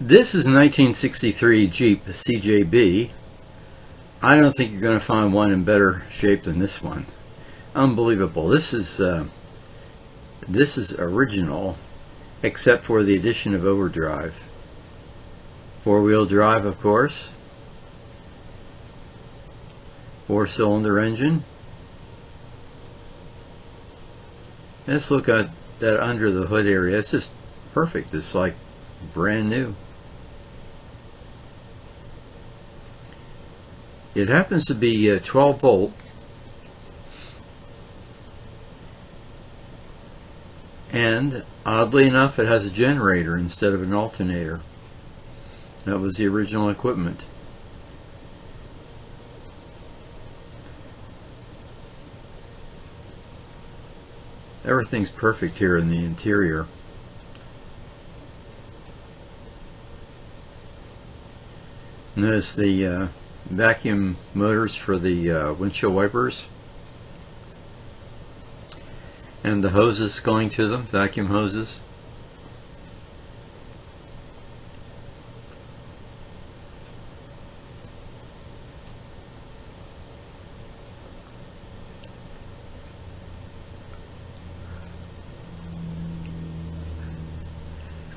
This is a 1963 Jeep CJB. I don't think you're going to find one in better shape than this one. Unbelievable. This is original, except for the addition of overdrive. Four-wheel drive, of course. Four-cylinder engine. Let's look at that under the hood area. It's just perfect. It's like brand new. It happens to be 12 volt, and oddly enough it has a generator instead of an alternator. That was the original equipment. Everything's perfect here in the interior. Notice the vacuum motors for the windshield wipers and the hoses going to them, vacuum hoses.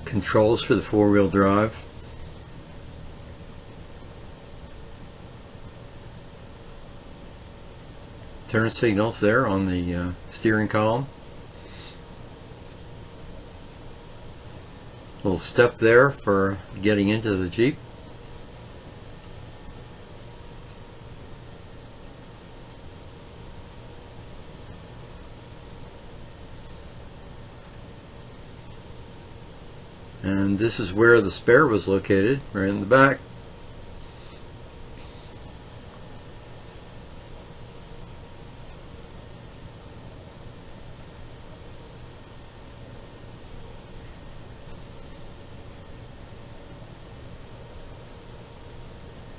Controls for the four-wheel drive. Turn signals there on the steering column. Little step there for getting into the Jeep. And this is where the spare was located, right in the back.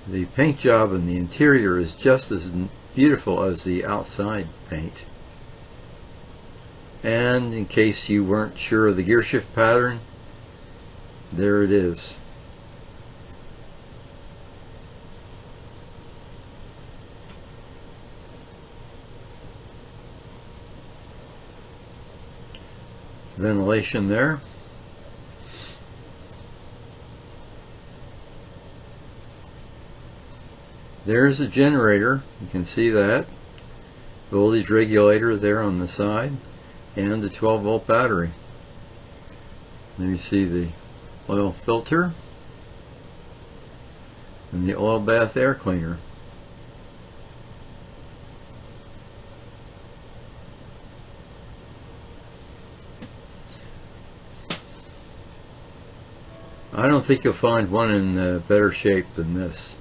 The paint job in the interior is just as beautiful as the outside paint. And in case you weren't sure of the gear shift pattern, there it is. Ventilation there. There's a generator, you can see that. Voltage regulator there on the side, and the 12 volt battery. There you see the oil filter and the oil bath air cleaner. I don't think you'll find one in better shape than this.